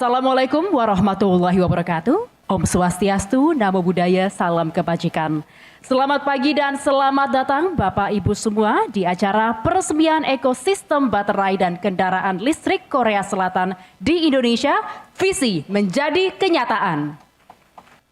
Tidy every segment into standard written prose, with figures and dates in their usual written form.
Assalamualaikum warahmatullahi wabarakatuh. Om Swastiastu, Namo Buddhaya, salam kebajikan. Selamat pagi dan selamat datang Bapak Ibu semua di acara peresmian ekosistem baterai dan kendaraan listrik Korea Selatan di Indonesia, visi menjadi kenyataan.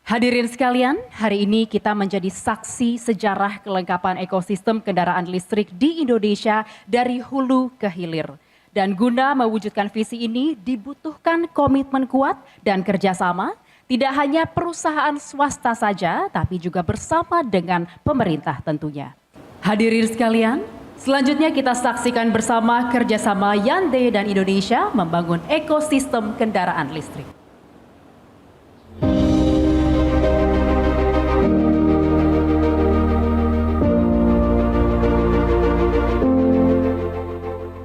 Hadirin sekalian, hari ini kita menjadi saksi sejarah kelengkapan ekosistem kendaraan listrik di Indonesia dari hulu ke hilir. Dan guna mewujudkan visi ini dibutuhkan komitmen kuat dan kerjasama, tidak hanya perusahaan swasta saja, tapi juga bersama dengan pemerintah tentunya. Hadirin sekalian, selanjutnya kita saksikan bersama kerjasama Hyundai dan Indonesia membangun ekosistem kendaraan listrik.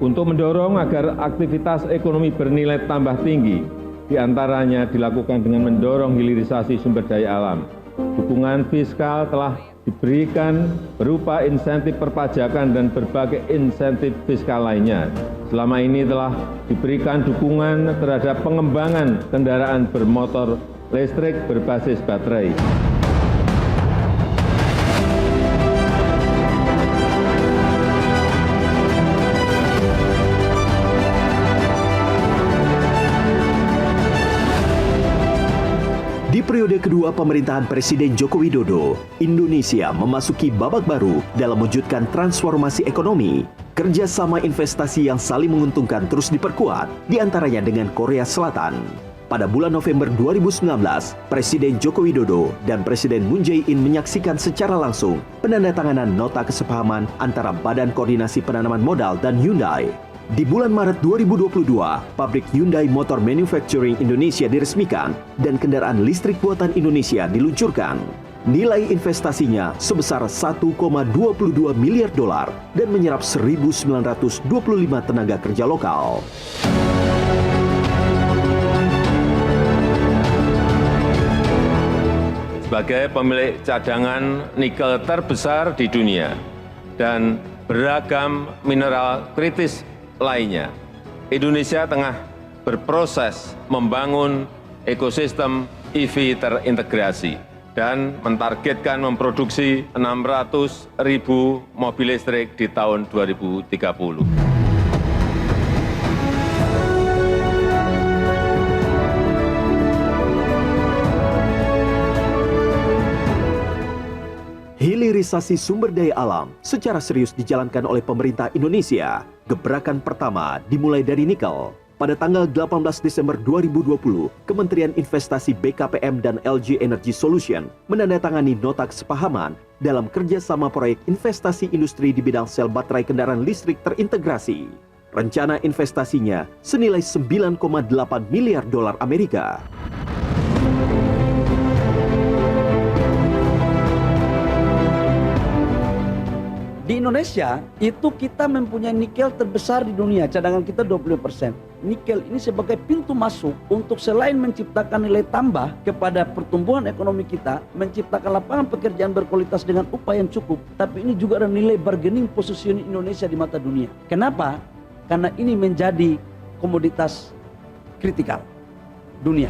Untuk mendorong agar aktivitas ekonomi bernilai tambah tinggi, diantaranya dilakukan dengan mendorong hilirisasi sumber daya alam. Dukungan fiskal telah diberikan berupa insentif perpajakan dan berbagai insentif fiskal lainnya. Selama ini telah diberikan dukungan terhadap pengembangan kendaraan bermotor listrik berbasis baterai. Di periode kedua pemerintahan Presiden Joko Widodo, Indonesia memasuki babak baru dalam mewujudkan transformasi ekonomi. Kerjasama investasi yang saling menguntungkan terus diperkuat, diantaranya dengan Korea Selatan. Pada bulan November 2019, Presiden Joko Widodo dan Presiden Moon Jae-in menyaksikan secara langsung penandatanganan nota kesepahaman antara Badan Koordinasi Penanaman Modal dan Hyundai. Di bulan Maret 2022, pabrik Hyundai Motor Manufacturing Indonesia diresmikan dan kendaraan listrik buatan Indonesia diluncurkan. Nilai investasinya sebesar 1,22 miliar dolar dan menyerap 1.925 tenaga kerja lokal. Sebagai pemilik cadangan nikel terbesar di dunia dan beragam mineral kritis lainnya, Indonesia tengah berproses membangun ekosistem EV terintegrasi dan mentargetkan memproduksi 600.000 mobil listrik di tahun 2030. Hilirisasi sumber daya alam secara serius dijalankan oleh pemerintah Indonesia. Gebrakan pertama dimulai dari nikel. Pada tanggal 18 Desember 2020, Kementerian Investasi BKPM dan LG Energy Solution menandatangani nota kesepahaman dalam kerjasama proyek investasi industri di bidang sel baterai kendaraan listrik terintegrasi. Rencana investasinya senilai 9,8 miliar dolar Amerika. Di Indonesia, itu kita mempunyai nikel terbesar di dunia, cadangan kita 20%. Nikel ini sebagai pintu masuk untuk selain menciptakan nilai tambah kepada pertumbuhan ekonomi kita, menciptakan lapangan pekerjaan berkualitas dengan upah yang cukup, tapi ini juga ada nilai bargaining positioning Indonesia di mata dunia. Kenapa? Karena ini menjadi komoditas kritikal dunia.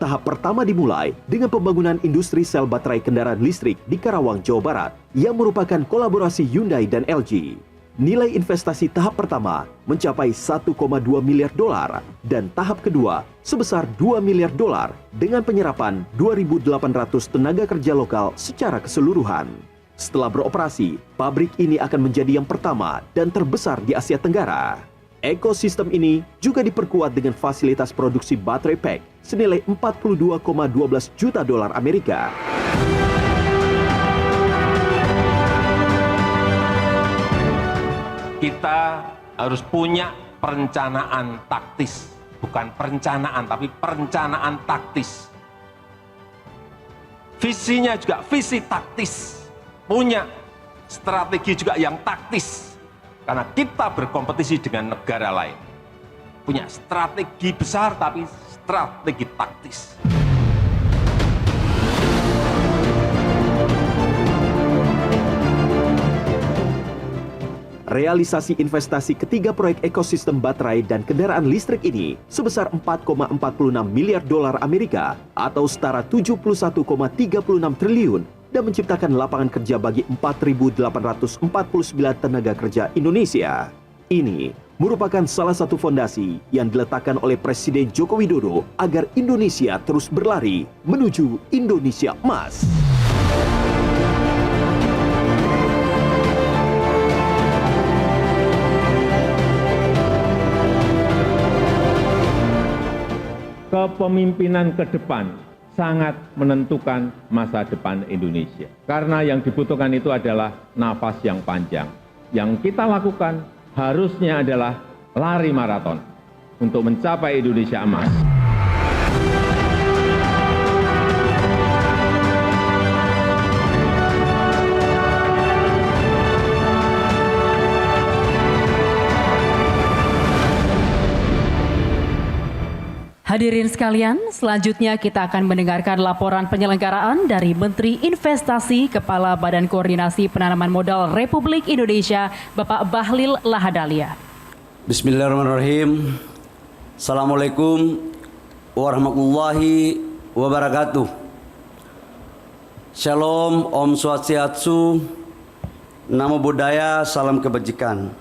Tahap pertama dimulai dengan pembangunan industri sel baterai kendaraan listrik di Karawang, Jawa Barat yang merupakan kolaborasi Hyundai dan LG. Nilai investasi tahap pertama mencapai 1,2 miliar dolar dan tahap kedua sebesar 2 miliar dolar dengan penyerapan 2.800 tenaga kerja lokal secara keseluruhan. Setelah beroperasi, pabrik ini akan menjadi yang pertama dan terbesar di Asia Tenggara. Ekosistem ini juga diperkuat dengan fasilitas produksi baterai pack senilai 42,12 juta dolar Amerika. Kita harus punya perencanaan taktis, bukan perencanaan tapi perencanaan taktis. Visinya juga visi taktis, punya strategi juga yang taktis. Karena kita berkompetisi dengan negara lain. Punya strategi besar tapi strategi taktis. Realisasi investasi ketiga proyek ekosistem baterai dan kendaraan listrik ini sebesar 4,46 miliar dolar Amerika atau setara 71,36 triliun dan menciptakan lapangan kerja bagi 4.849 tenaga kerja Indonesia. Ini merupakan salah satu fondasi yang diletakkan oleh Presiden Joko Widodo agar Indonesia terus berlari menuju Indonesia Emas. Kepemimpinan ke depan sangat menentukan masa depan Indonesia. Karena yang dibutuhkan itu adalah nafas yang panjang. Yang kita lakukan harusnya adalah lari maraton untuk mencapai Indonesia Emas. Hadirin sekalian, selanjutnya kita akan mendengarkan laporan penyelenggaraan dari Menteri Investasi Kepala Badan Koordinasi Penanaman Modal Republik Indonesia, Bapak Bahlil Lahadalia. Bismillahirrahmanirrahim. Assalamualaikum warahmatullahi wabarakatuh. Shalom, Om Swastiastu, Namo Buddhaya, salam kebajikan.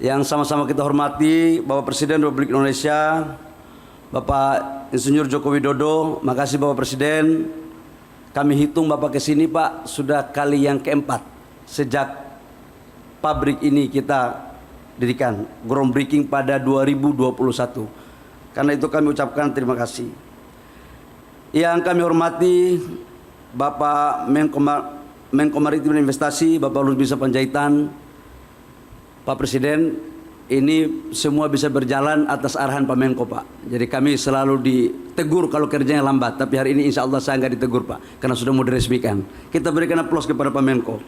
Yang sama-sama kita hormati Bapak Presiden Republik Indonesia, Bapak Insinyur Joko Widodo. Makasih Bapak Presiden. Kami hitung Bapak kesini Pak sudah kali yang keempat sejak pabrik ini kita dirikan, groundbreaking pada 2021. Karena itu kami ucapkan terima kasih. Yang kami hormati Bapak Menko Maritim dan Investasi, Bapak Luhut Binsar Panjaitan. Pak Presiden, ini semua bisa berjalan atas arahan Pak Menko Pak. Jadi kami selalu ditegur kalau kerjanya lambat. Tapi hari ini insya Allah saya nggak ditegur Pak, karena sudah mau diresmikan. Kita berikan aplaus kepada Pak Menko.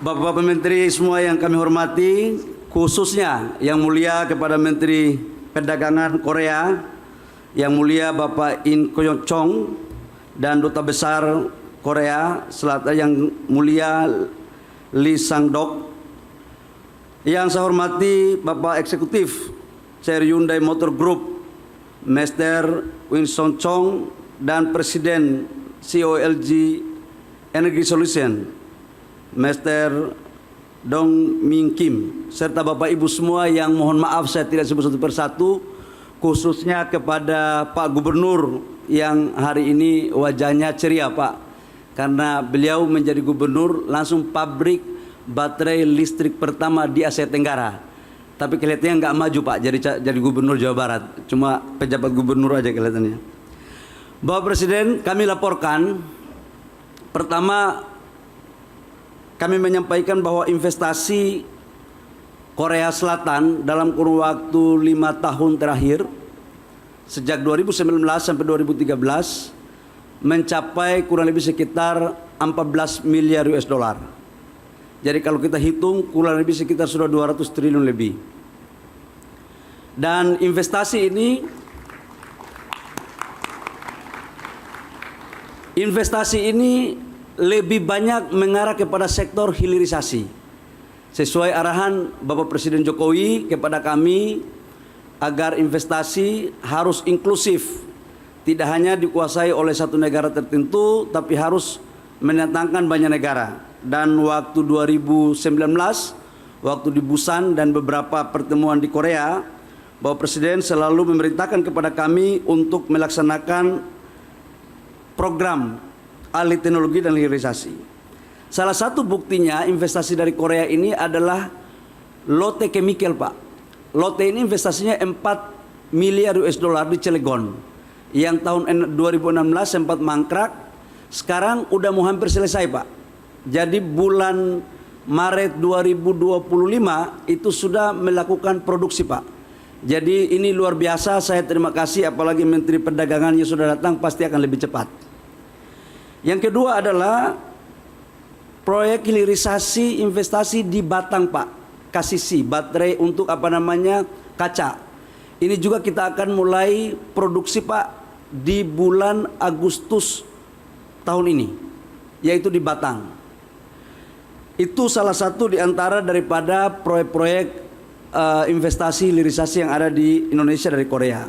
Bapak-Bapak Menteri semua yang kami hormati, khususnya yang mulia kepada Menteri Perdagangan Korea, yang mulia Bapak In Koyon Chong dan Duta Besar Korea Selatan yang mulia Lee Sang-dok. Yang saya hormati Bapak Eksekutif Chair Hyundai Motor Group, Mr. Winston Chong, dan Presiden CEO LG Energy Solution, Mr. Dong Min Kim, serta Bapak Ibu semua yang mohon maaf saya tidak sebut satu persatu, khususnya kepada Pak Gubernur yang hari ini wajahnya ceria Pak, karena beliau menjadi gubernur langsung pabrik baterai listrik pertama di Asia Tenggara. Tapi kelihatannya nggak maju Pak jadi gubernur Jawa Barat, cuma pejabat gubernur aja kelihatannya. Bapak Presiden, kami laporkan pertama, kami menyampaikan bahwa investasi Korea Selatan dalam kurun waktu 5 tahun terakhir sejak 2019 sampai 2013 mencapai kurang lebih sekitar 14 miliar US dollar. Jadi kalau kita hitung kurang lebih sekitar sudah 200 triliun lebih. Dan investasi ini lebih banyak mengarah kepada sektor hilirisasi. Sesuai arahan Bapak Presiden Jokowi kepada kami agar investasi harus inklusif. Tidak hanya dikuasai oleh satu negara tertentu, tapi harus mendatangkan banyak negara. Dan waktu 2019, waktu di Busan dan beberapa pertemuan di Korea, Bapak Presiden selalu memerintahkan kepada kami untuk melaksanakan program ahli teknologi dan hilirisasi. Salah satu buktinya investasi dari Korea ini adalah Lotte Chemical Pak. Lotte ini investasinya 4 miliar US dollar di Cilegon, yang tahun 2016 sempat mangkrak, sekarang udah mau hampir selesai Pak. Jadi bulan Maret 2025 itu sudah melakukan produksi Pak. Jadi ini luar biasa, saya terima kasih, apalagi Menteri Perdagangannya sudah datang, pasti akan lebih cepat. Yang kedua adalah proyek hilirisasi investasi di Batang Pak, KCC, baterai untuk kaca. Ini juga kita akan mulai produksi Pak di bulan Agustus tahun ini, yaitu di Batang. Itu salah satu di antara daripada proyek-proyek investasi hilirisasi yang ada di Indonesia dari Korea.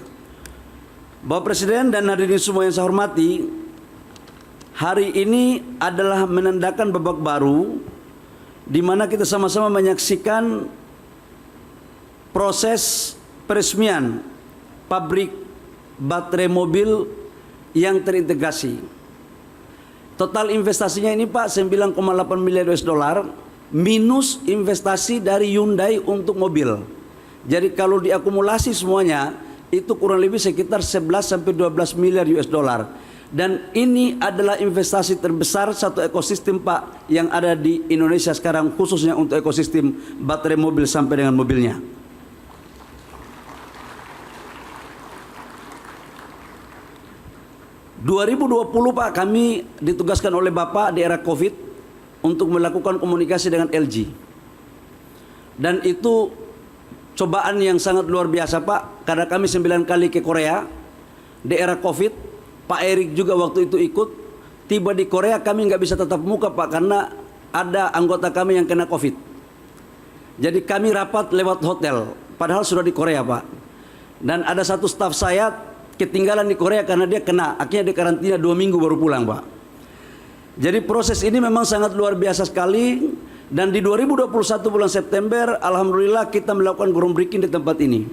Bapak Presiden dan hadirin semua yang saya hormati, hari ini adalah menandakan babak baru di mana kita sama-sama menyaksikan proses peresmian pabrik baterai mobil yang terintegrasi. Total investasinya ini Pak 9,8 miliar US dollar minus investasi dari Hyundai untuk mobil. Jadi kalau diakumulasi semuanya itu kurang lebih sekitar 11 sampai 12 miliar US dollar. Dan ini adalah investasi terbesar satu ekosistem Pak yang ada di Indonesia sekarang, khususnya untuk ekosistem baterai mobil sampai dengan mobilnya. ...2020 Pak, kami ditugaskan oleh Bapak di era Covid untuk melakukan komunikasi dengan LG. Dan itu cobaan yang sangat luar biasa Pak, karena kami 9 kali ke Korea di era Covid. Pak Erik juga waktu itu ikut. Tiba di Korea kami nggak bisa tatap muka Pak, karena ada anggota kami yang kena Covid. Jadi kami rapat lewat hotel, padahal sudah di Korea Pak. Dan ada satu staf saya ketinggalan di Korea karena dia kena, akhirnya di karantina 2 minggu baru pulang Pak. Jadi proses ini memang sangat luar biasa sekali. Dan di 2021 bulan September, alhamdulillah kita melakukan groundbreaking di tempat ini.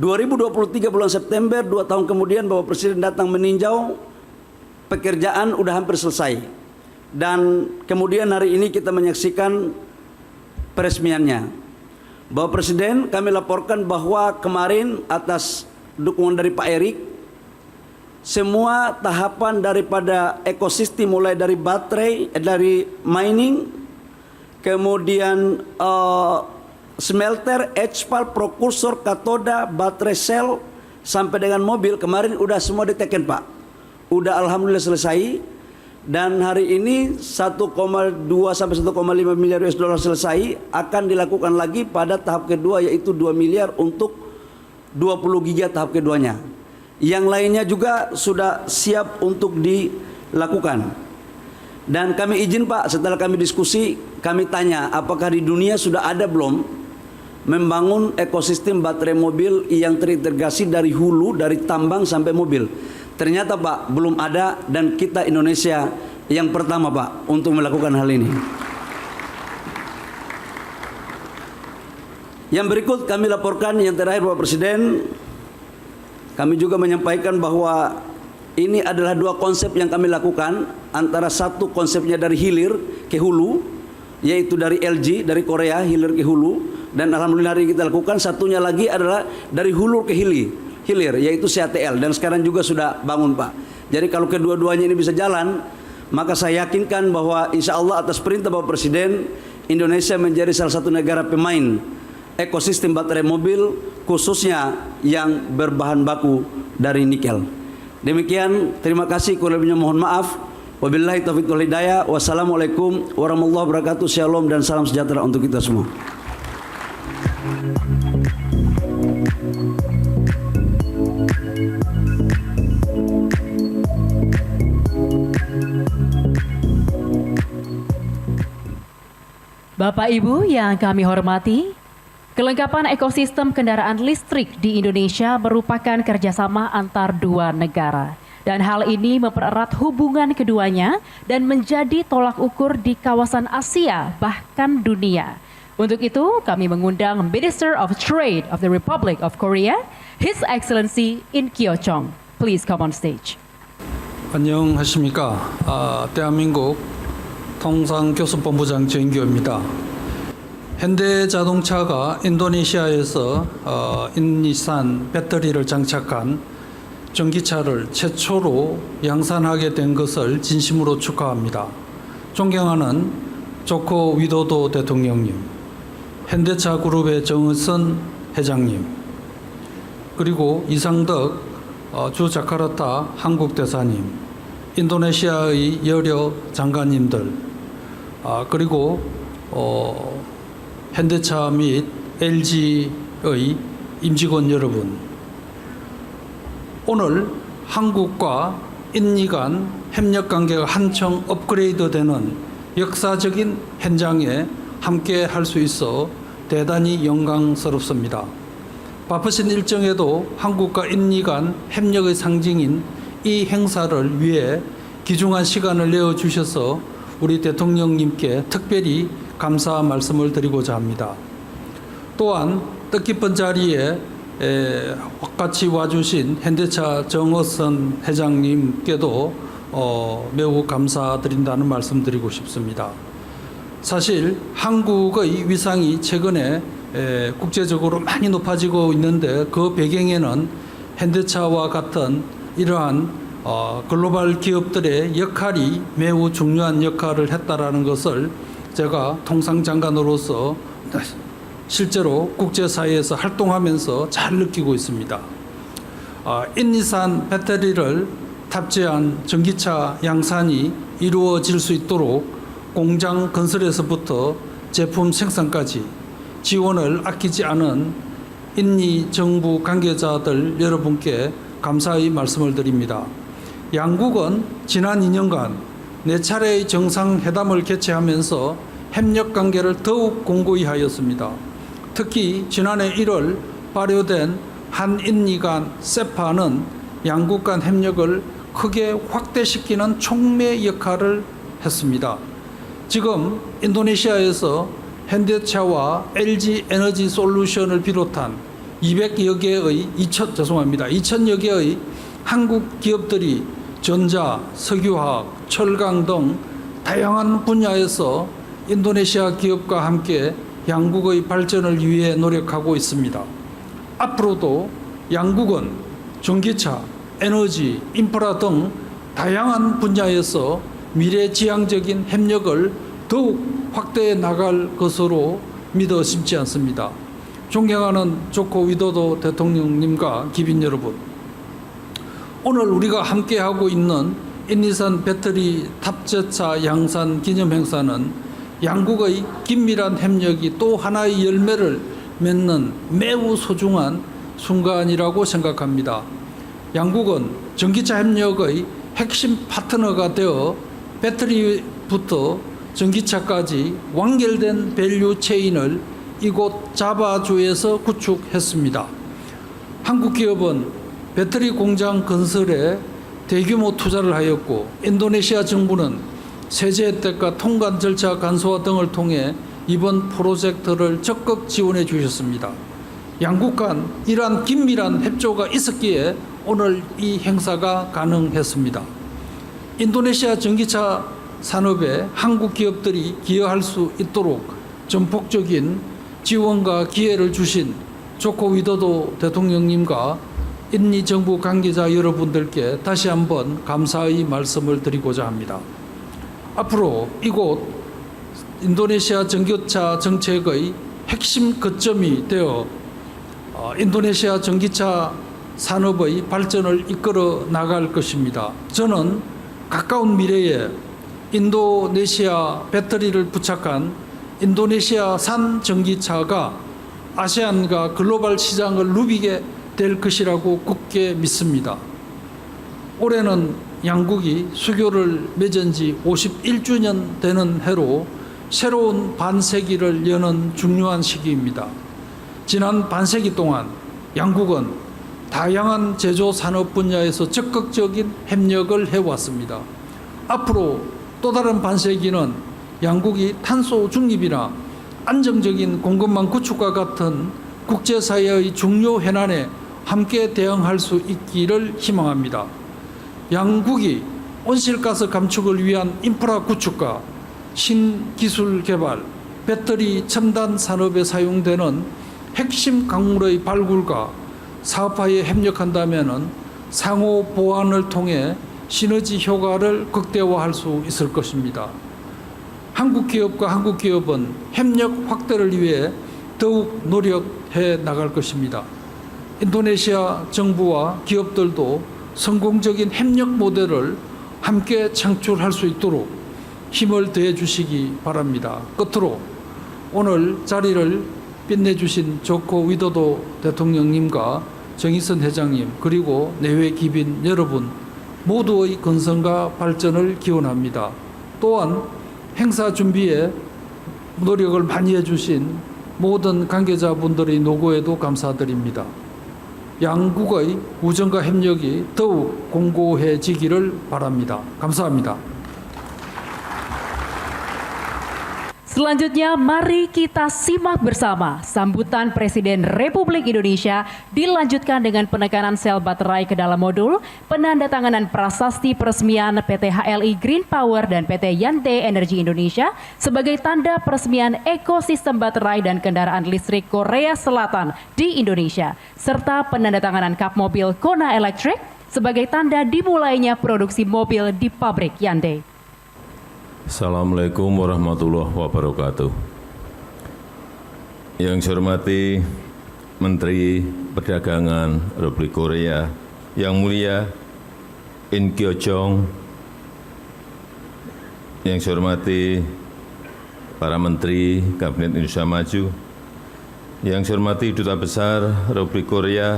2023 bulan September, 2 tahun kemudian Bapak Presiden datang meninjau, pekerjaan udah hampir selesai. Dan kemudian hari ini kita menyaksikan peresmiannya. Bapak Presiden, kami laporkan bahwa kemarin atas dukungan dari Pak Erik, semua tahapan daripada ekosistem mulai dari baterai, dari mining, kemudian smelter, HPAL, prekursor, katoda, baterai sel, sampai dengan mobil kemarin udah semua diteken Pak. Udah alhamdulillah selesai. Dan hari ini 1,2 sampai 1,5 miliar US dollar selesai, akan dilakukan lagi pada tahap kedua yaitu 2 miliar untuk 20 giga tahap keduanya. Yang lainnya juga sudah siap untuk dilakukan. Dan kami izin Pak, setelah kami diskusi, kami tanya apakah di dunia sudah ada belum membangun ekosistem baterai mobil yang terintegrasi dari hulu, dari tambang sampai mobil. Ternyata Pak, belum ada, dan kita Indonesia yang pertama Pak untuk melakukan hal ini. Yang berikut kami laporkan yang terakhir Bapak Presiden, kami juga menyampaikan bahwa ini adalah 2 konsep yang kami lakukan. Antara satu konsepnya dari hilir ke hulu, yaitu dari LG, dari Korea, hilir ke hulu. Dan alhamdulillah hari kita lakukan. Satunya lagi adalah dari hulu ke hilir, yaitu CATL. Dan sekarang juga sudah bangun Pak. Jadi kalau kedua-duanya ini bisa jalan, maka saya yakinkan bahwa insya Allah atas perintah Bapak Presiden, Indonesia menjadi salah satu negara pemain ekosistem baterai mobil, khususnya yang berbahan baku dari nikel. Demikian, terima kasih, kurang lebihnya mohon maaf. Wabillahi taufiq wal hidayah. Wassalamualaikum warahmatullahi wabarakatuh. Shalom dan salam sejahtera untuk kita semua. Bapak Ibu yang kami hormati, kelengkapan ekosistem kendaraan listrik di Indonesia merupakan kerjasama antar 2 negara. Dan hal ini mempererat hubungan keduanya dan menjadi tolak ukur di kawasan Asia, bahkan dunia. Untuk itu, kami mengundang Minister of Trade of the Republic of Korea, His Excellency In Kyo-chong. Please come on stage. 안녕하십니까. 대한민국 통상교섭본부장 정규입니다. 현대자동차가 인도네시아에서 인니산 배터리를 장착한 전기차를 최초로 양산하게 된 것을 진심으로 축하합니다. 존경하는 조코 위도도 대통령님, 현대차 그룹의 정은선 회장님, 그리고 이상덕 주 자카르타 한국 대사님, 인도네시아의 여러 장관님들, 그리고 현대차 및 LG의 임직원 여러분, 오늘 한국과 인니 간 협력 관계가 한층 업그레이드되는 역사적인 현장에 함께 할 수 있어 대단히 영광스럽습니다. 바쁘신 일정에도 한국과 인니 간 협력의 상징인 이 행사를 위해 귀중한 시간을 내어주셔서 우리 대통령님께 특별히 감사 말씀을 드리고자 합니다. 또한 뜻깊은 자리에 같이 와주신 현대차 정어선 회장님께도 매우 감사드린다는 말씀 드리고 싶습니다. 사실 한국의 위상이 최근에 국제적으로 많이 높아지고 있는데 그 배경에는 현대차와 같은 이러한 글로벌 기업들의 역할이 매우 중요한 역할을 했다라는 것을 제가 통상장관으로서 실제로 국제사회에서 활동하면서 잘 느끼고 있습니다. 인니산 배터리를 탑재한 전기차 양산이 이루어질 수 있도록 공장 건설에서부터 제품 생산까지 지원을 아끼지 않은 인니 정부 관계자들 여러분께 감사의 말씀을 드립니다. 양국은 지난 2년간 4차례의 정상회담을 개최하면서 협력 관계를 더욱 공고히 하였습니다. 특히 지난해 1월 발효된 한인니 간 세파는 양국 간 협력을 크게 확대시키는 촉매 역할을 했습니다. 지금 인도네시아에서 현대차와 LG 에너지 솔루션을 비롯한 200여 개의 2,000여 개의 한국 기업들이 전자, 석유화학, 철강 등 다양한 분야에서 인도네시아 기업과 함께 양국의 발전을 위해 노력하고 있습니다. 앞으로도 양국은 전기차, 에너지, 인프라 등 다양한 분야에서 미래지향적인 협력을 더욱 확대해 나갈 것으로 믿어 심지 않습니다. 존경하는 조코 위도도 대통령님과 기빈 여러분, 오늘 우리가 함께하고 있는 인니산 배터리 탑재차 양산 기념 행사는 양국의 긴밀한 협력이 또 하나의 열매를 맺는 매우 소중한 순간이라고 생각합니다. 양국은 전기차 협력의 핵심 파트너가 되어 배터리부터 전기차까지 완결된 밸류 체인을 이곳 자바주에서 구축했습니다. 한국 기업은 배터리 공장 건설에 대규모 투자를 하였고, 인도네시아 정부는 세제 혜택과 통관 절차 간소화 등을 통해 이번 프로젝트를 적극 지원해 주셨습니다. 양국 간 이러한 긴밀한 협조가 있었기에 오늘 이 행사가 가능했습니다. 인도네시아 전기차 산업에 한국 기업들이 기여할 수 있도록 전폭적인 지원과 기회를 주신 조코 위도도 대통령님과 인니 정부 관계자 여러분들께 다시 한번 감사의 말씀을 드리고자 합니다. 앞으로 이곳 인도네시아 전기차 정책의 핵심 거점이 되어 인도네시아 전기차 산업의 발전을 이끌어 나갈 것입니다. 저는 가까운 미래에 인도네시아 배터리를 부착한 인도네시아산 전기차가 아세안과 글로벌 시장을 누비게 될 것이라고 굳게 믿습니다. 올해는 양국이 수교를 맺은 지 51주년 되는 해로 새로운 반세기를 여는 중요한 시기입니다. 지난 반세기 동안 양국은 다양한 제조 산업 분야에서 적극적인 협력을 해왔습니다. 앞으로 또 다른 반세기는 양국이 탄소 중립이나 안정적인 공급망 구축과 같은 국제사회의 중요 현안에 함께 대응할 수 있기를 희망합니다. 양국이 온실가스 감축을 위한 인프라 구축과 신기술 개발, 배터리 첨단 산업에 사용되는 핵심 강물의 발굴과 사업화에 협력한다면 상호 보완을 통해 시너지 효과를 극대화할 수 있을 것입니다. 한국 기업과 한국 기업은 협력 확대를 위해 더욱 노력해 나갈 것입니다. 인도네시아 정부와 기업들도 성공적인 협력 모델을 함께 창출할 수 있도록 힘을 더해 주시기 바랍니다. 끝으로 오늘 자리를 빛내주신 조코 위도도 대통령님과 정의선 회장님 그리고 내외 기빈 여러분 모두의 건강과 발전을 기원합니다. 또한 행사 준비에 노력을 많이 해주신 모든 관계자분들의 노고에도 감사드립니다. 양국의 우정과 협력이 더욱 공고해지기를 바랍니다. 감사합니다. Selanjutnya, mari kita simak bersama sambutan Presiden Republik Indonesia dilanjutkan dengan penekanan sel baterai ke dalam modul, penandatanganan prasasti peresmian PT HLI Green Power dan PT Yante Energi Indonesia sebagai tanda peresmian ekosistem baterai dan kendaraan listrik Korea Selatan di Indonesia, serta penandatanganan kap mobil Kona Electric sebagai tanda dimulainya produksi mobil di pabrik Yante. Assalamualaikum warahmatullahi wabarakatuh. Yang saya hormati Menteri Perdagangan Republik Korea, Yang Mulia In Kyo Jong, yang saya hormati para Menteri Kabinet Indonesia Maju, yang saya hormati Duta Besar Republik Korea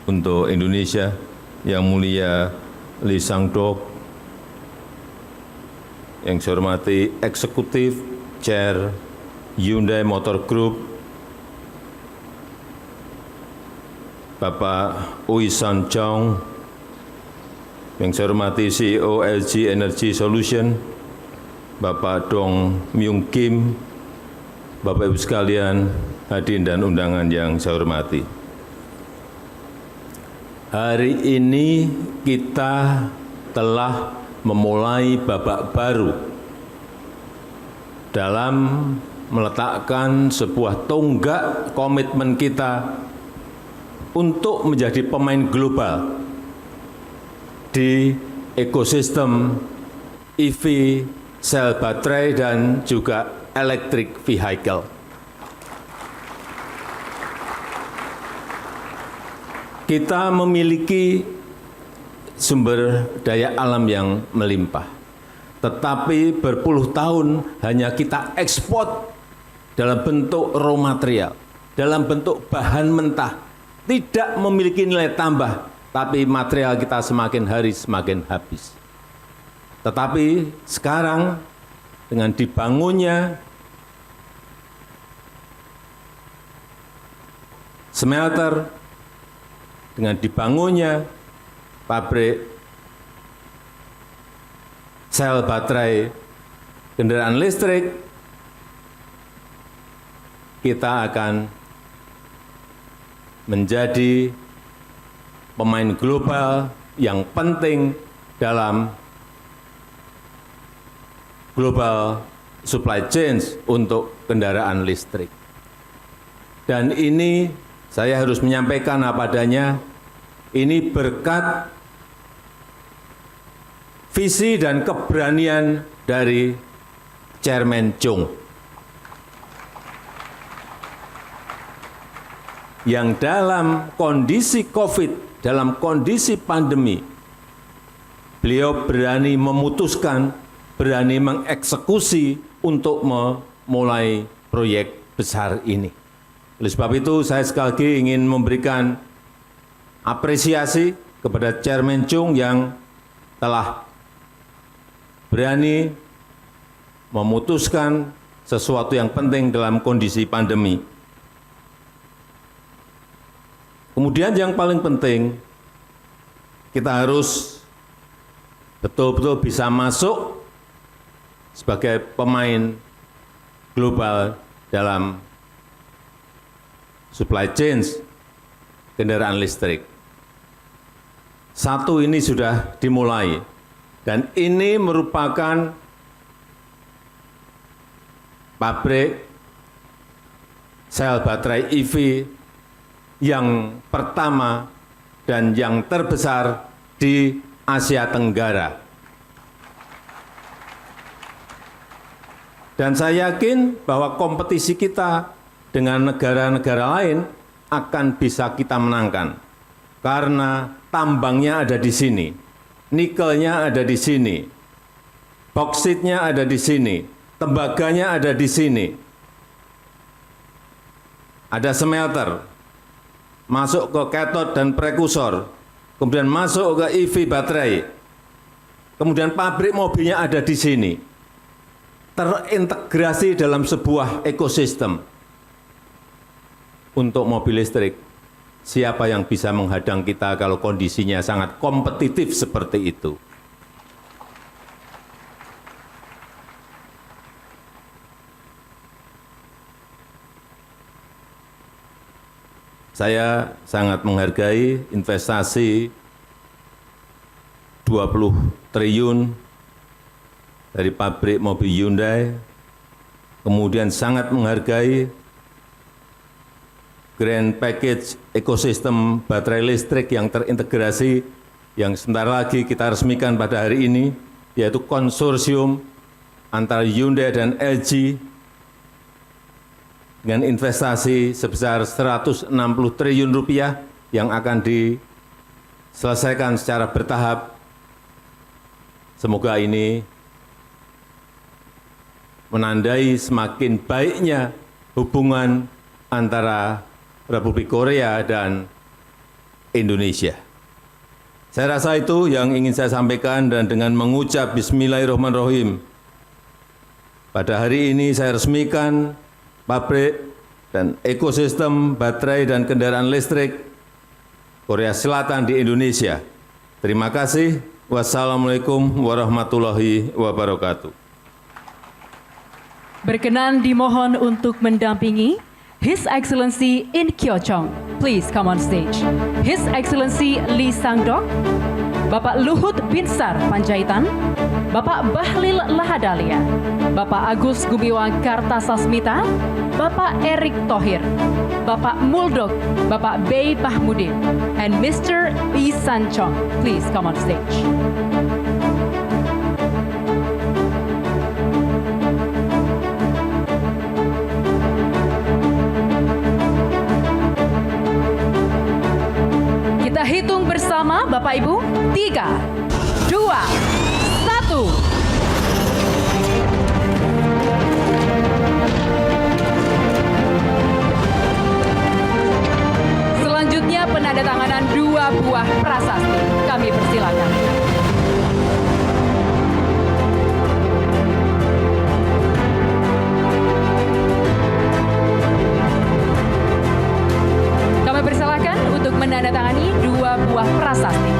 untuk Indonesia, Yang Mulia Lee Sang-dok, yang saya hormati Eksekutif Chair Hyundai Motor Group, Bapak Ui San Chong, yang saya hormati CEO LG Energy Solution, Bapak Dong Myung Kim, Bapak Ibu sekalian, hadirin dan undangan yang saya hormati. Hari ini kita telah memulai babak baru dalam meletakkan sebuah tonggak komitmen kita untuk menjadi pemain global di ekosistem EV, sel baterai, dan juga electric vehicle. Kita memiliki sumber daya alam yang melimpah, tetapi berpuluh tahun hanya kita ekspor dalam bentuk raw material, dalam bentuk bahan mentah, tidak memiliki nilai tambah, tapi material kita semakin hari semakin habis. Tetapi sekarang dengan dibangunnya smelter, dengan dibangunnya pabrik sel baterai kendaraan listrik, kita akan menjadi pemain global yang penting dalam global supply chain untuk kendaraan listrik. Dan ini saya harus menyampaikan apa adanya, ini berkat visi dan keberanian dari Chairman Chung, yang dalam kondisi COVID, dalam kondisi pandemi, beliau berani memutuskan, berani mengeksekusi untuk memulai proyek besar ini. Oleh sebab itu, saya sekali lagi ingin memberikan apresiasi kepada Chairman Chung yang telah berani memutuskan sesuatu yang penting dalam kondisi pandemi. Kemudian yang paling penting, kita harus betul-betul bisa masuk sebagai pemain global dalam supply chain kendaraan listrik. Satu ini sudah dimulai, dan ini merupakan pabrik sel baterai EV yang pertama dan yang terbesar di Asia Tenggara. Dan saya yakin bahwa kompetisi kita dengan negara-negara lain akan bisa kita menangkan, karena tambangnya ada di sini, nikelnya ada di sini, bauksit-nya ada di sini, tembaganya ada di sini, ada smelter, masuk ke kathode dan prekursor, kemudian masuk ke EV baterai, kemudian pabrik mobilnya ada di sini. terintegrasi dalam sebuah ekosistem untuk mobil listrik. Siapa yang bisa menghadang kita kalau kondisinya sangat kompetitif seperti itu? Saya sangat menghargai investasi 20 triliun dari pabrik mobil Hyundai, kemudian sangat menghargai grand package ekosistem baterai listrik yang terintegrasi yang sebentar lagi kita resmikan pada hari ini, yaitu konsorsium antara Hyundai dan LG dengan investasi sebesar 160 triliun rupiah yang akan diselesaikan secara bertahap. Semoga ini menandai semakin baiknya hubungan antara Republik Korea dan Indonesia. Saya rasa itu yang ingin saya sampaikan, dan dengan mengucap Bismillahirrahmanirrahim, pada hari ini saya resmikan pabrik dan ekosistem baterai dan kendaraan listrik Korea Selatan di Indonesia. Terima kasih. Wassalamualaikum warahmatullahi wabarakatuh. Berkenan dimohon untuk mendampingi His Excellency In Kyo-chong. Please come on stage. His Excellency Lee Sang-dok, Bapak Luhut Binsar Panjaitan, Bapak Bahlil Lahadalia, Bapak Agus Gumiwang Kartasasmita, Bapak Erick Thohir, Bapak Muldok, Bapak Bey Mahmudin, and Mr. Lee San-chong. Please come on stage. Kita hitung bersama Bapak Ibu, 3, 2, 1. Selanjutnya penandatanganan 2 buah prasasti. Kami persilakan. Kami persilakan untuk menandatangani 2 buah prasasti.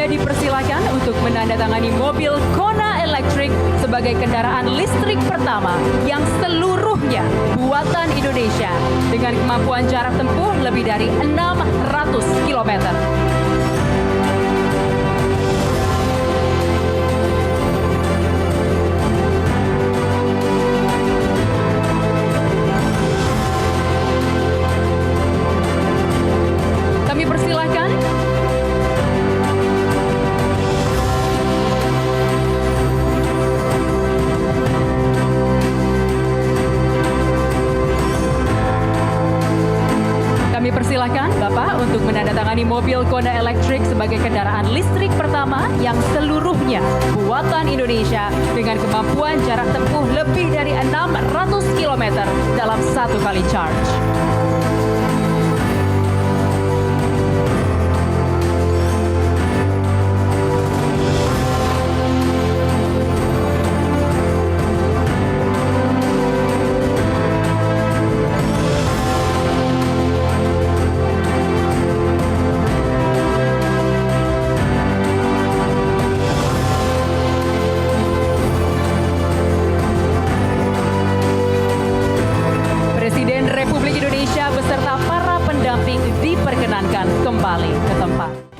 Dipersilakan untuk menandatangani mobil Kona Electric sebagai kendaraan listrik pertama yang seluruhnya buatan Indonesia dengan kemampuan jarak tempuh lebih dari 600 km. Kami persilakan Bapak untuk menandatangani mobil Kona Electric sebagai kendaraan listrik pertama yang seluruhnya buatan Indonesia dengan kemampuan jarak tempuh lebih dari 600 km dalam 1 kali charge. Republik Indonesia beserta para pendamping diperkenankan kembali ke tempat.